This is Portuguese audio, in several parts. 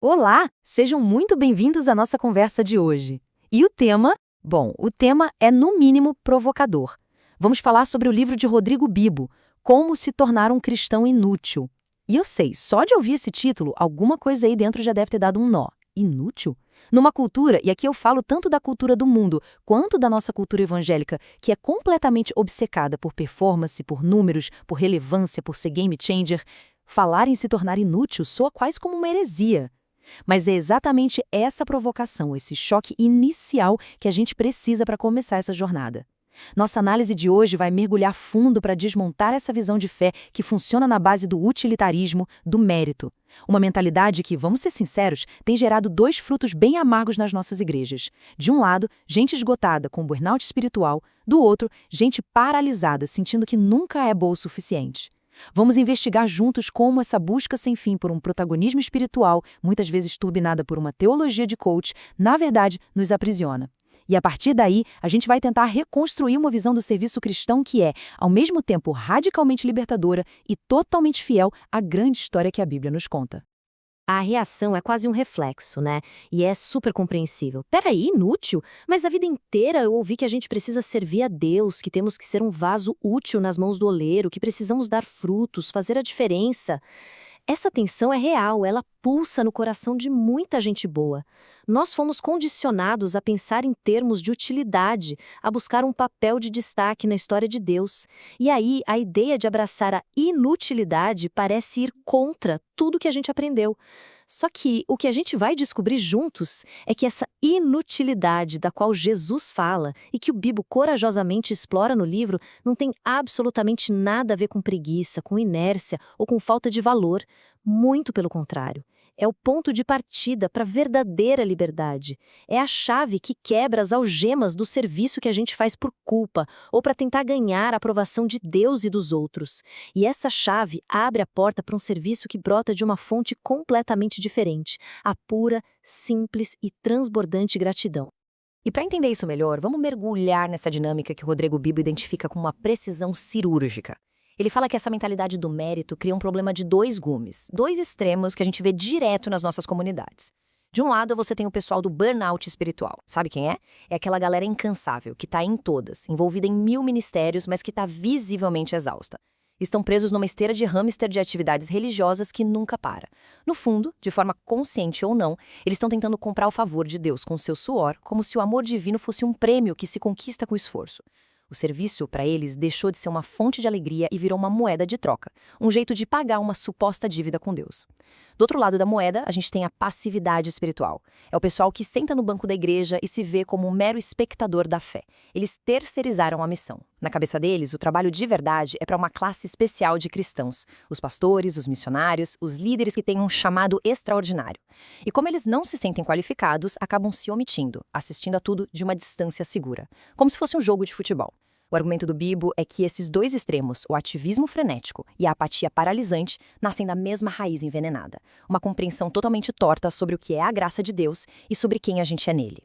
Olá, sejam muito bem-vindos à nossa conversa de hoje. E o tema? Bom, o tema é no mínimo provocador. Vamos falar sobre o livro de Rodrigo Bibo, Como se tornar um cristão inútil. E eu sei, só de ouvir esse título, alguma coisa aí dentro já deve ter dado um nó. Inútil? Numa cultura, e aqui eu falo tanto da cultura do mundo quanto da nossa cultura evangélica, que é completamente obcecada por performance, por números, por relevância, por ser game changer, falar em se tornar inútil soa quase como uma heresia. Mas é exatamente essa provocação, esse choque inicial que a gente precisa para começar essa jornada. Nossa análise de hoje vai mergulhar fundo para desmontar essa visão de fé que funciona na base do utilitarismo, do mérito. Uma mentalidade que, vamos ser sinceros, tem gerado dois frutos bem amargos nas nossas igrejas. De um lado, gente esgotada com burnout espiritual, do outro, gente paralisada, sentindo que nunca é boa o suficiente. Vamos investigar juntos como essa busca sem fim por um protagonismo espiritual, muitas vezes turbinada por uma teologia de coach, na verdade, nos aprisiona. E a partir daí, a gente vai tentar reconstruir uma visão do serviço cristão que é, ao mesmo tempo, radicalmente libertadora e totalmente fiel à grande história que a Bíblia nos conta. A reação é quase um reflexo, né? E é super compreensível. Peraí, inútil? Mas a vida inteira eu ouvi que a gente precisa servir a Deus, que temos que ser um vaso útil nas mãos do oleiro, que precisamos dar frutos, fazer a diferença. Essa tensão é real, ela pulsa no coração de muita gente boa. Nós fomos condicionados a pensar em termos de utilidade, a buscar um papel de destaque na história de Deus. E aí, a ideia de abraçar a inutilidade parece ir contra tudo que a gente aprendeu. Só que o que a gente vai descobrir juntos é que essa inutilidade da qual Jesus fala e que o Bibo corajosamente explora no livro não tem absolutamente nada a ver com preguiça, com inércia ou com falta de valor. Muito pelo contrário. É o ponto de partida para a verdadeira liberdade. É a chave que quebra as algemas do serviço que a gente faz por culpa ou para tentar ganhar a aprovação de Deus e dos outros. E essa chave abre a porta para um serviço que brota de uma fonte completamente diferente, a pura, simples e transbordante gratidão. E para entender isso melhor, vamos mergulhar nessa dinâmica que o Rodrigo Bibo identifica com uma precisão cirúrgica. Ele fala que essa mentalidade do mérito cria um problema de dois gumes, dois extremos que a gente vê direto nas nossas comunidades. De um lado, você tem o pessoal do burnout espiritual. Sabe quem é? É aquela galera incansável, que está em todas, envolvida em 1000 ministérios, mas que está visivelmente exausta. Estão presos numa esteira de hamster de atividades religiosas que nunca para. No fundo, de forma consciente ou não, eles estão tentando comprar o favor de Deus com seu suor, como se o amor divino fosse um prêmio que se conquista com esforço. O serviço, para eles, deixou de ser uma fonte de alegria e virou uma moeda de troca, um jeito de pagar uma suposta dívida com Deus. Do outro lado da moeda, a gente tem a passividade espiritual. É o pessoal que senta no banco da igreja e se vê como um mero espectador da fé. Eles terceirizaram a missão. Na cabeça deles, o trabalho de verdade é para uma classe especial de cristãos, os pastores, os missionários, os líderes que têm um chamado extraordinário. E como eles não se sentem qualificados, acabam se omitindo, assistindo a tudo de uma distância segura, como se fosse um jogo de futebol. O argumento do Bibo é que esses dois extremos, o ativismo frenético e a apatia paralisante, nascem da mesma raiz envenenada, uma compreensão totalmente torta sobre o que é a graça de Deus e sobre quem a gente é nele.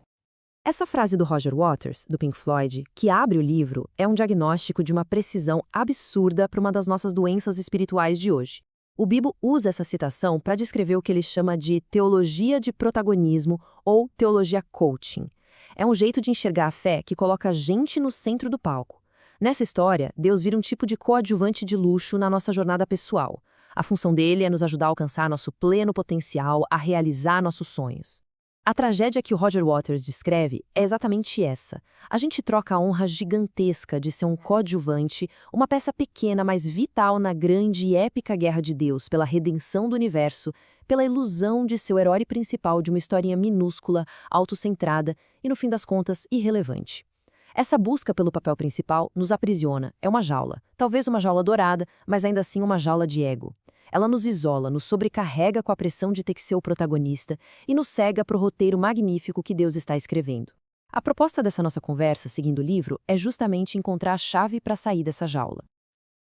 Essa frase do Roger Waters, do Pink Floyd, que abre o livro, é um diagnóstico de uma precisão absurda para uma das nossas doenças espirituais de hoje. O Bibo usa essa citação para descrever o que ele chama de teologia de protagonismo ou teologia coaching. É um jeito de enxergar a fé que coloca a gente no centro do palco. Nessa história, Deus vira um tipo de coadjuvante de luxo na nossa jornada pessoal. A função dele é nos ajudar a alcançar nosso pleno potencial, a realizar nossos sonhos. A tragédia que o Roger Waters descreve é exatamente essa. A gente troca a honra gigantesca de ser um coadjuvante, uma peça pequena, mas vital na grande e épica guerra de Deus pela redenção do universo, pela ilusão de ser o herói principal de uma historinha minúscula, autocentrada e, no fim das contas, irrelevante. Essa busca pelo papel principal nos aprisiona, é uma jaula. Talvez uma jaula dourada, mas ainda assim uma jaula de ego. Ela nos isola, nos sobrecarrega com a pressão de ter que ser o protagonista e nos cega para o roteiro magnífico que Deus está escrevendo. A proposta dessa nossa conversa, seguindo o livro, é justamente encontrar a chave para sair dessa jaula.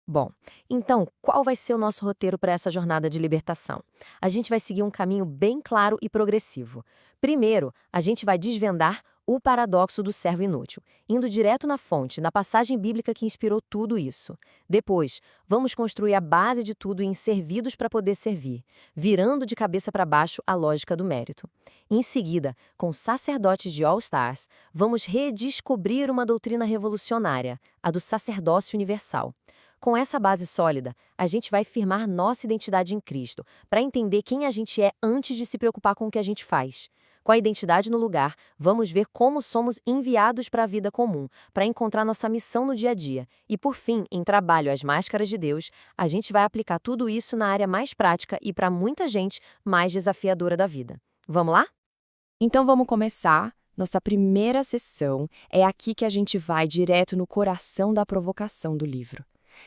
Bom, então, qual vai ser o nosso roteiro para essa jornada de libertação? A gente vai seguir um caminho bem claro e progressivo. Primeiro, a gente vai desvendar o paradoxo do servo inútil, indo direto na fonte, na passagem bíblica que inspirou tudo isso. Depois, vamos construir a base de tudo em servidos para poder servir, virando de cabeça para baixo a lógica do mérito. Em seguida, com sacerdotes de All Stars, vamos redescobrir uma doutrina revolucionária, a do sacerdócio universal. Com essa base sólida, a gente vai firmar nossa identidade em Cristo, para entender quem a gente é antes de se preocupar com o que a gente faz. Com a identidade no lugar, vamos ver como somos enviados para a vida comum, para encontrar nossa missão no dia a dia. E, por fim, em Trabalho às Máscaras de Deus, a gente vai aplicar tudo isso na área mais prática e, para muita gente, mais desafiadora da vida. Vamos lá? Então vamos começar. Nossa primeira sessão é aqui que a gente vai direto no coração da provocação do livro.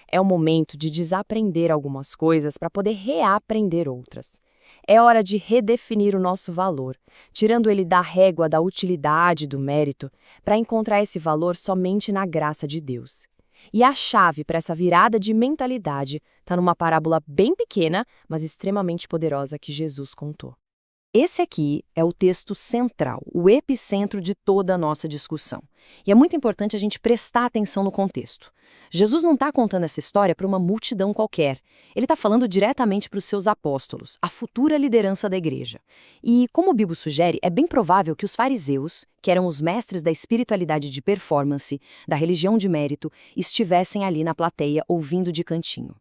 É o momento de desaprender algumas coisas para poder reaprender outras. É hora de redefinir o nosso valor, tirando ele da régua da utilidade, do mérito, para encontrar esse valor somente na graça de Deus. E a chave para essa virada de mentalidade está numa parábola bem pequena, mas extremamente poderosa que Jesus contou. Esse aqui é o texto central, o epicentro de toda a nossa discussão. E é muito importante a gente prestar atenção no contexto. Jesus não está contando essa história para uma multidão qualquer. Ele está falando diretamente para os seus apóstolos, a futura liderança da igreja. E, como o Bíblia sugere, é bem provável que os fariseus, que eram os mestres da espiritualidade de performance, da religião de mérito, estivessem ali na plateia ouvindo de cantinho.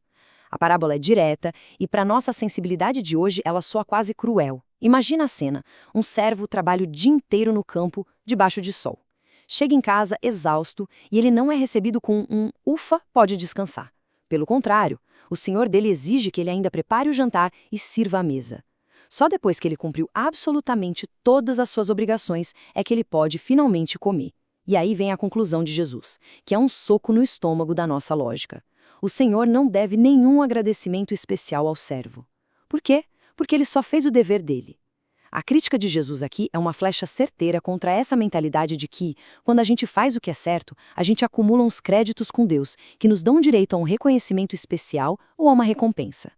A parábola é direta e, para nossa sensibilidade de hoje, ela soa quase cruel. Imagina a cena: um servo trabalha o dia inteiro no campo, debaixo de sol. Chega em casa exausto e ele não é recebido com um "ufa, pode descansar". Pelo contrário, o senhor dele exige que ele ainda prepare o jantar e sirva a mesa. Só depois que ele cumpriu absolutamente todas as suas obrigações é que ele pode finalmente comer. E aí vem a conclusão de Jesus, que é um soco no estômago da nossa lógica. O Senhor não deve nenhum agradecimento especial ao servo. Por quê? Porque ele só fez o dever dele. A crítica de Jesus aqui é uma flecha certeira contra essa mentalidade de que, quando a gente faz o que é certo, a gente acumula uns créditos com Deus, que nos dão direito a um reconhecimento especial ou a uma recompensa.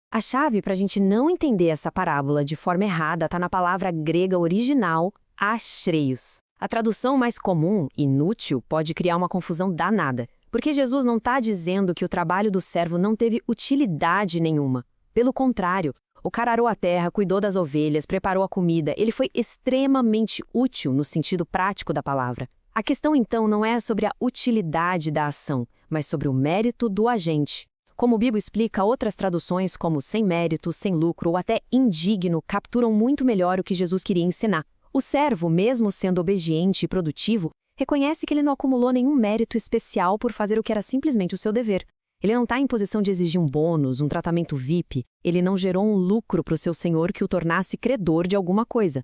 A chave para a gente não entender essa parábola de forma errada está na palavra grega original, ashreios. A tradução mais comum, inútil, pode criar uma confusão danada, porque Jesus não está dizendo que o trabalho do servo não teve utilidade nenhuma. Pelo contrário, o cara arou a terra, cuidou das ovelhas, preparou a comida, ele foi extremamente útil no sentido prático da palavra. A questão então não é sobre a utilidade da ação, mas sobre o mérito do agente. Como o Bíblia explica, outras traduções como sem mérito, sem lucro ou até indigno capturam muito melhor o que Jesus queria ensinar. O servo, mesmo sendo obediente e produtivo, reconhece que ele não acumulou nenhum mérito especial por fazer o que era simplesmente o seu dever. Ele não está em posição de exigir um bônus, um tratamento VIP. Ele não gerou um lucro para o seu senhor que o tornasse credor de alguma coisa.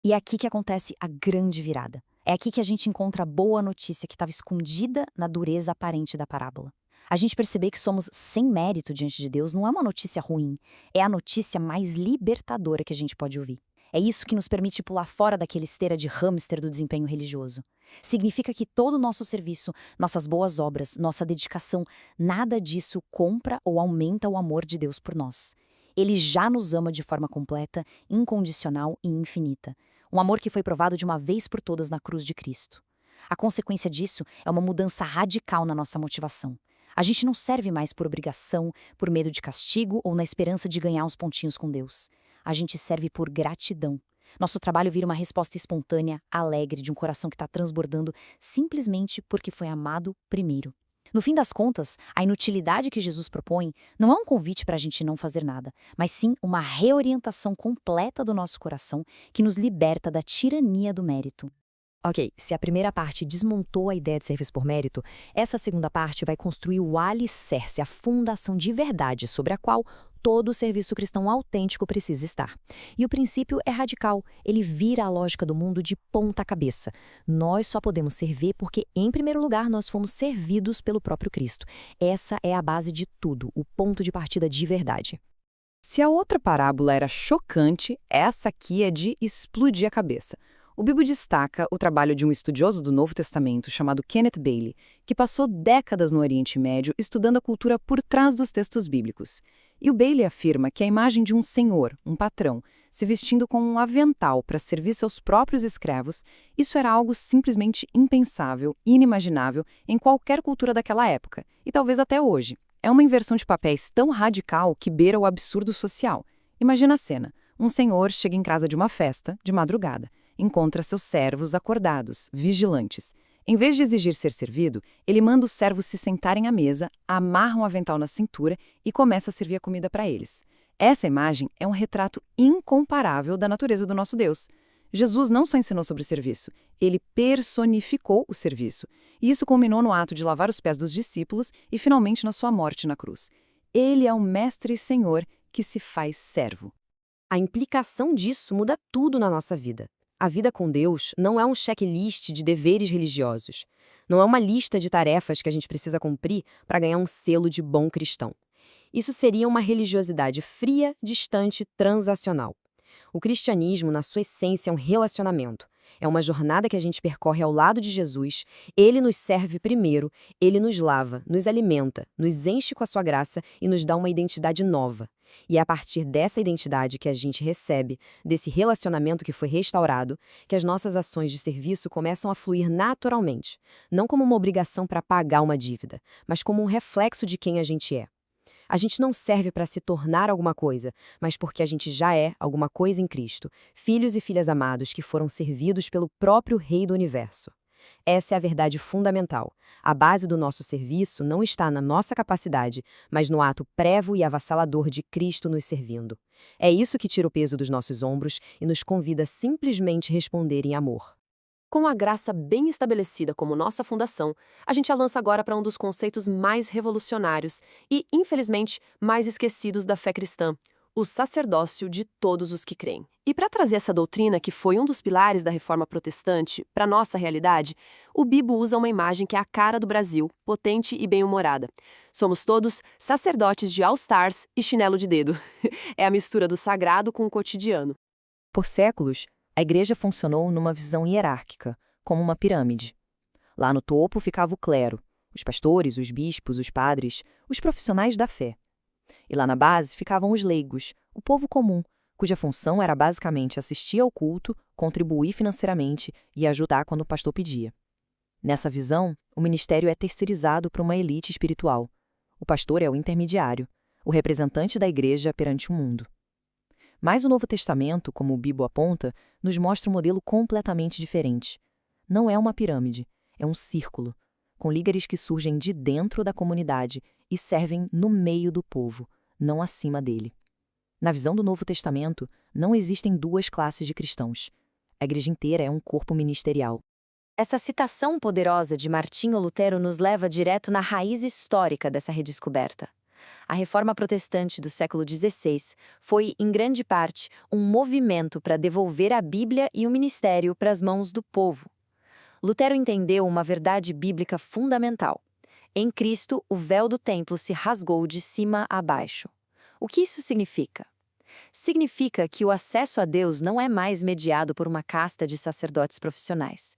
E é aqui que acontece a grande virada. É aqui que a gente encontra a boa notícia que estava escondida na dureza aparente da parábola. A gente perceber que somos sem mérito diante de Deus não é uma notícia ruim, é a notícia mais libertadora que a gente pode ouvir. É isso que nos permite pular fora daquela esteira de hamster do desempenho religioso. Significa que todo o nosso serviço, nossas boas obras, nossa dedicação, nada disso compra ou aumenta o amor de Deus por nós. Ele já nos ama de forma completa, incondicional e infinita. Um amor que foi provado de uma vez por todas na cruz de Cristo. A consequência disso é uma mudança radical na nossa motivação. A gente não serve mais por obrigação, por medo de castigo ou na esperança de ganhar uns pontinhos com Deus. A gente serve por gratidão. Nosso trabalho vira uma resposta espontânea, alegre, de um coração que está transbordando simplesmente porque foi amado primeiro. No fim das contas, a inutilidade que Jesus propõe não é um convite para a gente não fazer nada, mas sim uma reorientação completa do nosso coração que nos liberta da tirania do mérito. Ok, se a primeira parte desmontou a ideia de serviço por mérito, essa segunda parte vai construir o alicerce, a fundação de verdade sobre a qual todo serviço cristão autêntico precisa estar. E o princípio é radical, ele vira a lógica do mundo de ponta cabeça. Nós só podemos servir porque, em primeiro lugar, nós fomos servidos pelo próprio Cristo. Essa é a base de tudo, o ponto de partida de verdade. Se a outra parábola era chocante, essa aqui é de explodir a cabeça. O Bíblia destaca o trabalho de um estudioso do Novo Testamento chamado Kenneth Bailey, que passou décadas no Oriente Médio estudando a cultura por trás dos textos bíblicos. E o Bailey afirma que a imagem de um senhor, um patrão, se vestindo com um avental para servir seus próprios escravos, isso era algo simplesmente impensável, inimaginável em qualquer cultura daquela época, e talvez até hoje. É uma inversão de papéis tão radical que beira o absurdo social. Imagina a cena. Um senhor chega em casa de uma festa, de madrugada, encontra seus servos acordados, vigilantes. Em vez de exigir ser servido, ele manda os servos se sentarem à mesa, amarra um avental na cintura e começa a servir a comida para eles. Essa imagem é um retrato incomparável da natureza do nosso Deus. Jesus não só ensinou sobre serviço, ele personificou o serviço. E isso culminou no ato de lavar os pés dos discípulos e finalmente na sua morte na cruz. Ele é o Mestre e Senhor que se faz servo. A implicação disso muda tudo na nossa vida. A vida com Deus não é um checklist de deveres religiosos. Não é uma lista de tarefas que a gente precisa cumprir para ganhar um selo de bom cristão. Isso seria uma religiosidade fria, distante, transacional. O cristianismo, na sua essência, é um relacionamento. É uma jornada que a gente percorre ao lado de Jesus. Ele nos serve primeiro, ele nos lava, nos alimenta, nos enche com a sua graça e nos dá uma identidade nova. E é a partir dessa identidade que a gente recebe, desse relacionamento que foi restaurado, que as nossas ações de serviço começam a fluir naturalmente, não como uma obrigação para pagar uma dívida, mas como um reflexo de quem a gente é. A gente não serve para se tornar alguma coisa, mas porque a gente já é alguma coisa em Cristo, filhos e filhas amados que foram servidos pelo próprio Rei do Universo. Essa é a verdade fundamental. A base do nosso serviço não está na nossa capacidade, mas no ato prévio e avassalador de Cristo nos servindo. É isso que tira o peso dos nossos ombros e nos convida a simplesmente responder em amor. Com a graça bem estabelecida como nossa fundação, a gente avança agora para um dos conceitos mais revolucionários e, infelizmente, mais esquecidos da fé cristã, o sacerdócio de todos os que creem. E para trazer essa doutrina, que foi um dos pilares da reforma protestante, para nossa realidade, o Bibo usa uma imagem que é a cara do Brasil, potente e bem-humorada. Somos todos sacerdotes de All-Stars e chinelo de dedo. É a mistura do sagrado com o cotidiano. Por séculos, a igreja funcionou numa visão hierárquica, como uma pirâmide. Lá no topo ficava o clero, os pastores, os bispos, os padres, os profissionais da fé. E lá na base ficavam os leigos, o povo comum, cuja função era basicamente assistir ao culto, contribuir financeiramente e ajudar quando o pastor pedia. Nessa visão, o ministério é terceirizado para uma elite espiritual. O pastor é o intermediário, o representante da igreja perante o mundo. Mas o Novo Testamento, como o Bibo aponta, nos mostra um modelo completamente diferente. Não é uma pirâmide, é um círculo, com líderes que surgem de dentro da comunidade e servem no meio do povo, não acima dele. Na visão do Novo Testamento, não existem duas classes de cristãos. A igreja inteira é um corpo ministerial. Essa citação poderosa de Martinho Lutero nos leva direto na raiz histórica dessa redescoberta. A reforma protestante do século XVI foi, em grande parte, um movimento para devolver a Bíblia e o ministério para as mãos do povo. Lutero entendeu uma verdade bíblica fundamental. Em Cristo, o véu do templo se rasgou de cima a baixo. O que isso significa? Significa que o acesso a Deus não é mais mediado por uma casta de sacerdotes profissionais.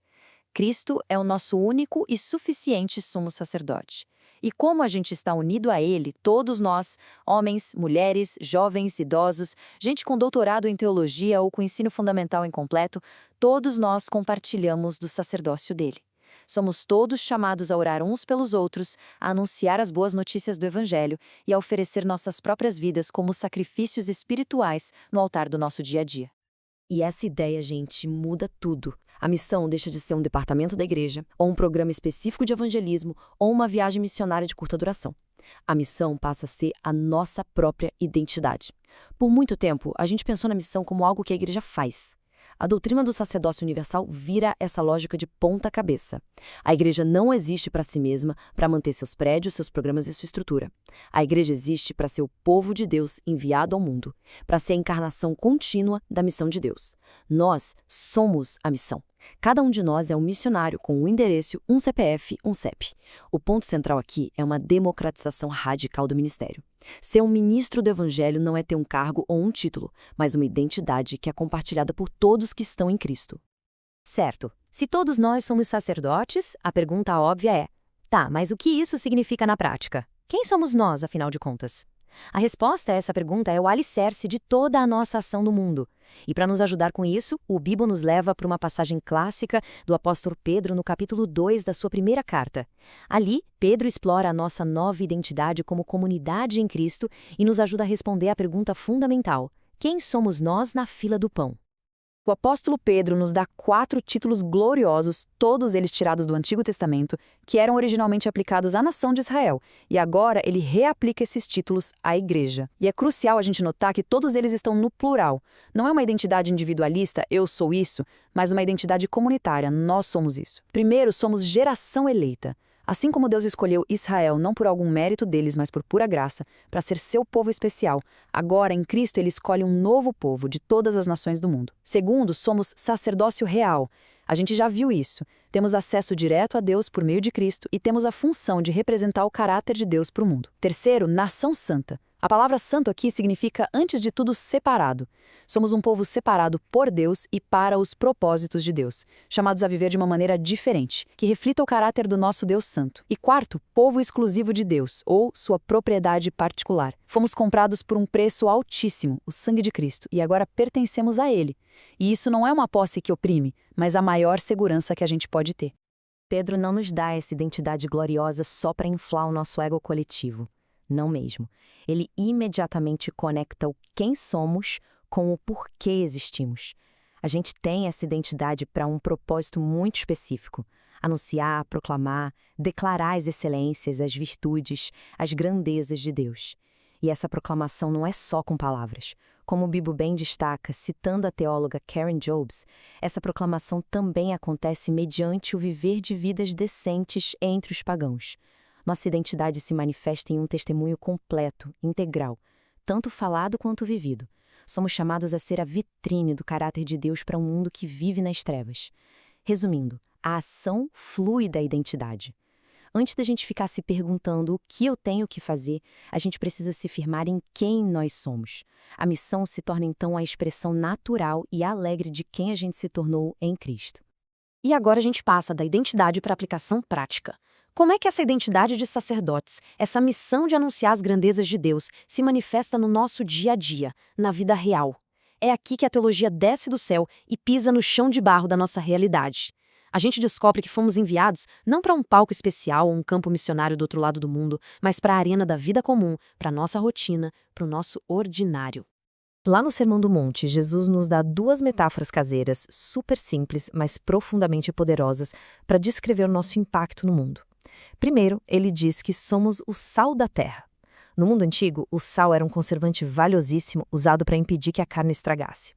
Cristo é o nosso único e suficiente sumo sacerdote. E como a gente está unido a Ele, todos nós, homens, mulheres, jovens, idosos, gente com doutorado em teologia ou com ensino fundamental incompleto, todos nós compartilhamos do sacerdócio dele. Somos todos chamados a orar uns pelos outros, a anunciar as boas notícias do Evangelho e a oferecer nossas próprias vidas como sacrifícios espirituais no altar do nosso dia a dia. E essa ideia, gente, muda tudo. A missão deixa de ser um departamento da igreja, ou um programa específico de evangelismo, ou uma viagem missionária de curta duração. A missão passa a ser a nossa própria identidade. Por muito tempo, a gente pensou na missão como algo que a igreja faz. A doutrina do sacerdócio universal vira essa lógica de ponta cabeça. A igreja não existe para si mesma, para manter seus prédios, seus programas e sua estrutura. A igreja existe para ser o povo de Deus enviado ao mundo, para ser a encarnação contínua da missão de Deus. Nós somos a missão. Cada um de nós é um missionário com um endereço, um CPF, um CEP. O ponto central aqui é uma democratização radical do ministério. Ser um ministro do Evangelho não é ter um cargo ou um título, mas uma identidade que é compartilhada por todos que estão em Cristo. Certo. Se todos nós somos sacerdotes, a pergunta óbvia é: tá, mas o que isso significa na prática? Quem somos nós, afinal de contas? A resposta a essa pergunta é o alicerce de toda a nossa ação no mundo. E para nos ajudar com isso, o Bibo nos leva para uma passagem clássica do apóstolo Pedro no capítulo 2 da sua primeira carta. Ali, Pedro explora a nossa nova identidade como comunidade em Cristo e nos ajuda a responder à pergunta fundamental: quem somos nós na fila do pão? O apóstolo Pedro nos dá 4 títulos gloriosos, todos eles tirados do Antigo Testamento, que eram originalmente aplicados à nação de Israel, e agora ele reaplica esses títulos à igreja. E é crucial a gente notar que todos eles estão no plural. Não é uma identidade individualista, eu sou isso, mas uma identidade comunitária, nós somos isso. Primeiro, somos geração eleita. Assim como Deus escolheu Israel não por algum mérito deles, mas por pura graça, para ser seu povo especial, agora em Cristo ele escolhe um novo povo de todas as nações do mundo. Segundo, somos sacerdócio real. A gente já viu isso. Temos acesso direto a Deus por meio de Cristo e temos a função de representar o caráter de Deus para o mundo. Terceiro, nação santa. A palavra santo aqui significa, antes de tudo, separado. Somos um povo separado por Deus e para os propósitos de Deus, chamados a viver de uma maneira diferente, que reflita o caráter do nosso Deus Santo. E quarto, povo exclusivo de Deus, ou sua propriedade particular. Fomos comprados por um preço altíssimo, o sangue de Cristo, e agora pertencemos a Ele. E isso não é uma posse que oprime, mas a maior segurança que a gente pode ter. Pedro não nos dá essa identidade gloriosa só para inflar o nosso ego coletivo. Não mesmo. Ele imediatamente conecta o quem somos com o porquê existimos. A gente tem essa identidade para um propósito muito específico: anunciar, proclamar, declarar as excelências, as virtudes, as grandezas de Deus. E essa proclamação não é só com palavras. Como o Bibo bem destaca, citando a teóloga Karen Jobes, essa proclamação também acontece mediante o viver de vidas decentes entre os pagãos. Nossa identidade se manifesta em um testemunho completo, integral, tanto falado quanto vivido. Somos chamados a ser a vitrine do caráter de Deus para um mundo que vive nas trevas. Resumindo, a ação flui da identidade. Antes da gente ficar se perguntando o que eu tenho que fazer, a gente precisa se firmar em quem nós somos. A missão se torna então a expressão natural e alegre de quem a gente se tornou em Cristo. E agora a gente passa da identidade para a aplicação prática. Como é que essa identidade de sacerdotes, essa missão de anunciar as grandezas de Deus, se manifesta no nosso dia a dia, na vida real? É aqui que a teologia desce do céu e pisa no chão de barro da nossa realidade. A gente descobre que fomos enviados não para um palco especial ou um campo missionário do outro lado do mundo, mas para a arena da vida comum, para a nossa rotina, para o nosso ordinário. Lá no Sermão do Monte, Jesus nos dá 2 metáforas caseiras, super simples, mas profundamente poderosas, para descrever o nosso impacto no mundo. Primeiro, ele diz que somos o sal da terra. No mundo antigo, o sal era um conservante valiosíssimo usado para impedir que a carne estragasse.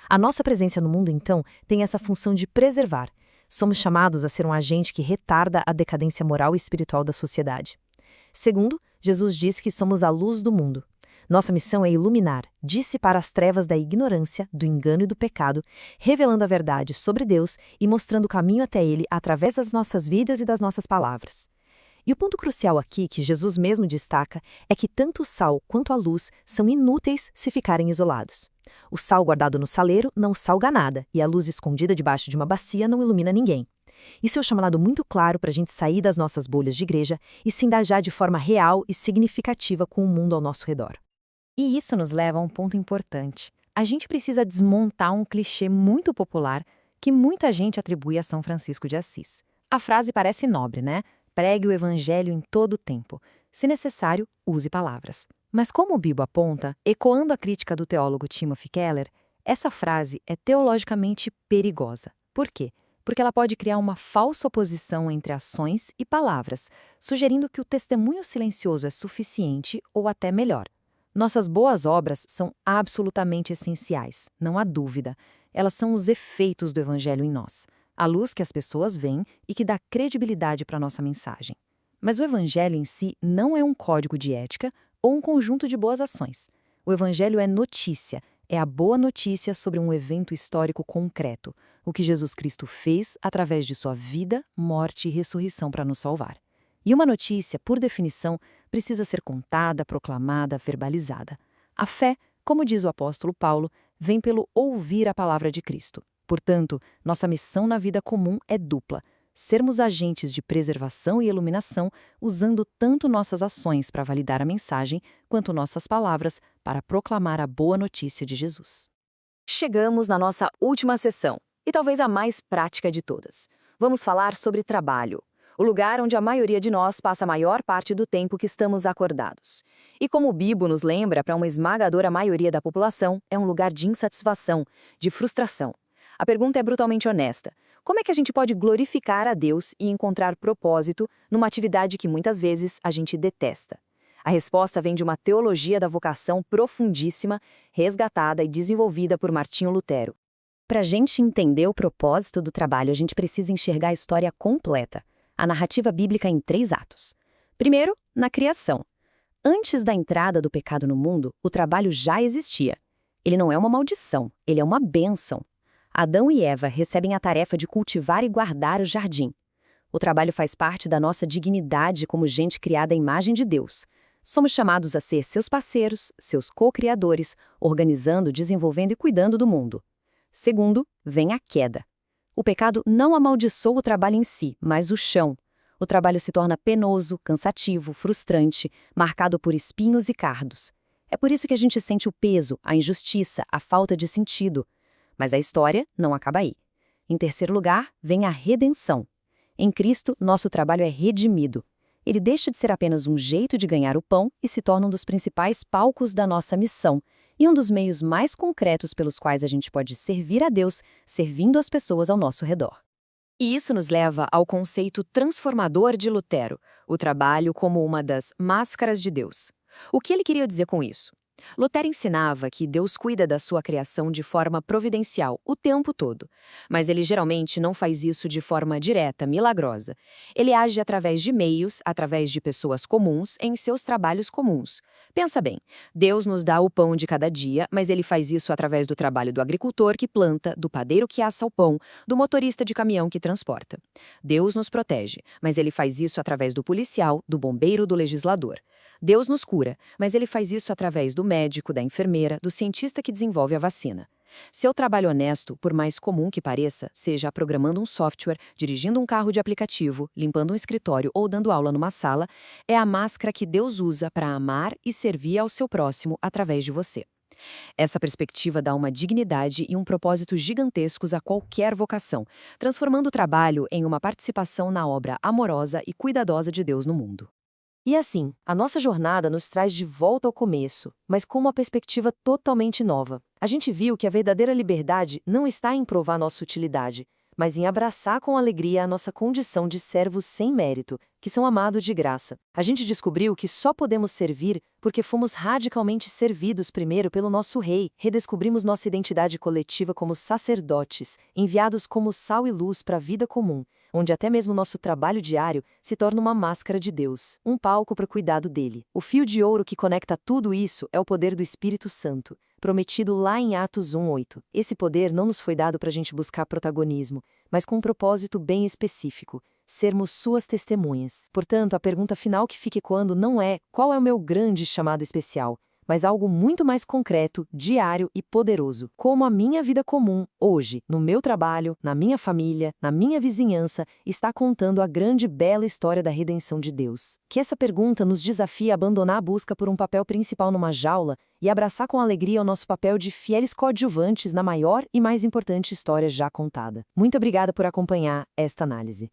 A nossa presença no mundo, então, tem essa função de preservar. Somos chamados a ser um agente que retarda a decadência moral e espiritual da sociedade. Segundo, Jesus diz que somos a luz do mundo. Nossa missão é iluminar, dissipar as trevas da ignorância, do engano e do pecado, revelando a verdade sobre Deus e mostrando o caminho até Ele através das nossas vidas e das nossas palavras. E o ponto crucial aqui, que Jesus mesmo destaca, é que tanto o sal quanto a luz são inúteis se ficarem isolados. O sal guardado no saleiro não salga nada, e a luz escondida debaixo de uma bacia não ilumina ninguém. Isso é um chamado muito claro para a gente sair das nossas bolhas de igreja e se engajar de forma real e significativa com o mundo ao nosso redor. E isso nos leva a um ponto importante. A gente precisa desmontar um clichê muito popular que muita gente atribui a São Francisco de Assis. A frase parece nobre, né? Pregue o evangelho em todo o tempo. Se necessário, use palavras. Mas como o Bibo aponta, ecoando a crítica do teólogo Timothy Keller, essa frase é teologicamente perigosa. Por quê? Porque ela pode criar uma falsa oposição entre ações e palavras, sugerindo que o testemunho silencioso é suficiente ou até melhor. Nossas boas obras são absolutamente essenciais, não há dúvida. Elas são os efeitos do evangelho em nós, a luz que as pessoas veem e que dá credibilidade para a nossa mensagem. Mas o evangelho em si não é um código de ética ou um conjunto de boas ações. O evangelho é notícia, é a boa notícia sobre um evento histórico concreto, o que Jesus Cristo fez através de sua vida, morte e ressurreição para nos salvar. E uma notícia, por definição, precisa ser contada, proclamada, verbalizada. A fé, como diz o apóstolo Paulo, vem pelo ouvir a palavra de Cristo. Portanto, nossa missão na vida comum é dupla: sermos agentes de preservação e iluminação, usando tanto nossas ações para validar a mensagem, quanto nossas palavras para proclamar a boa notícia de Jesus. Chegamos na nossa última sessão, e talvez a mais prática de todas. Vamos falar sobre trabalho, o lugar onde a maioria de nós passa a maior parte do tempo que estamos acordados. E como o Bibo nos lembra, para uma esmagadora maioria da população, é um lugar de insatisfação, de frustração. A pergunta é brutalmente honesta. Como é que a gente pode glorificar a Deus e encontrar propósito numa atividade que muitas vezes a gente detesta? A resposta vem de uma teologia da vocação profundíssima, resgatada e desenvolvida por Martinho Lutero. Para a gente entender o propósito do trabalho, a gente precisa enxergar a história completa, a narrativa bíblica em 3 atos. Primeiro, na criação. Antes da entrada do pecado no mundo, o trabalho já existia. Ele não é uma maldição, ele é uma bênção. Adão e Eva recebem a tarefa de cultivar e guardar o jardim. O trabalho faz parte da nossa dignidade como gente criada à imagem de Deus. Somos chamados a ser seus parceiros, seus co-criadores, organizando, desenvolvendo e cuidando do mundo. Segundo, vem a queda. O pecado não amaldiçoa o trabalho em si, mas o chão. O trabalho se torna penoso, cansativo, frustrante, marcado por espinhos e cardos. É por isso que a gente sente o peso, a injustiça, a falta de sentido. Mas a história não acaba aí. Em terceiro lugar, vem a redenção. Em Cristo, nosso trabalho é redimido. Ele deixa de ser apenas um jeito de ganhar o pão e se torna um dos principais palcos da nossa missão e um dos meios mais concretos pelos quais a gente pode servir a Deus, servindo as pessoas ao nosso redor. E isso nos leva ao conceito transformador de Lutero, o trabalho como uma das máscaras de Deus. O que ele queria dizer com isso? Lutero ensinava que Deus cuida da sua criação de forma providencial o tempo todo, mas ele geralmente não faz isso de forma direta, milagrosa. Ele age através de meios, através de pessoas comuns, em seus trabalhos comuns. Pensa bem, Deus nos dá o pão de cada dia, mas ele faz isso através do trabalho do agricultor que planta, do padeiro que assa o pão, do motorista de caminhão que transporta. Deus nos protege, mas ele faz isso através do policial, do bombeiro, do legislador. Deus nos cura, mas ele faz isso através do médico, da enfermeira, do cientista que desenvolve a vacina. Seu trabalho honesto, por mais comum que pareça, seja programando um software, dirigindo um carro de aplicativo, limpando um escritório ou dando aula numa sala, é a máscara que Deus usa para amar e servir ao seu próximo através de você. Essa perspectiva dá uma dignidade e um propósito gigantescos a qualquer vocação, transformando o trabalho em uma participação na obra amorosa e cuidadosa de Deus no mundo. E assim, a nossa jornada nos traz de volta ao começo, mas com uma perspectiva totalmente nova. A gente viu que a verdadeira liberdade não está em provar nossa utilidade, mas em abraçar com alegria a nossa condição de servos sem mérito, que são amados de graça. A gente descobriu que só podemos servir porque fomos radicalmente servidos primeiro pelo nosso Rei. Redescobrimos nossa identidade coletiva como sacerdotes, enviados como sal e luz para a vida comum, onde até mesmo nosso trabalho diário se torna uma máscara de Deus, um palco para o cuidado dele. O fio de ouro que conecta tudo isso é o poder do Espírito Santo, prometido lá em Atos 1:8. Esse poder não nos foi dado para a gente buscar protagonismo, mas com um propósito bem específico: sermos suas testemunhas. Portanto, a pergunta final que fica ecoando não é qual é o meu grande chamado especial, mas algo muito mais concreto, diário e poderoso. Como a minha vida comum, hoje, no meu trabalho, na minha família, na minha vizinhança, está contando a grande e bela história da redenção de Deus. Que essa pergunta nos desafie a abandonar a busca por um papel principal numa jaula e abraçar com alegria o nosso papel de fieles coadjuvantes na maior e mais importante história já contada. Muito obrigada por acompanhar esta análise.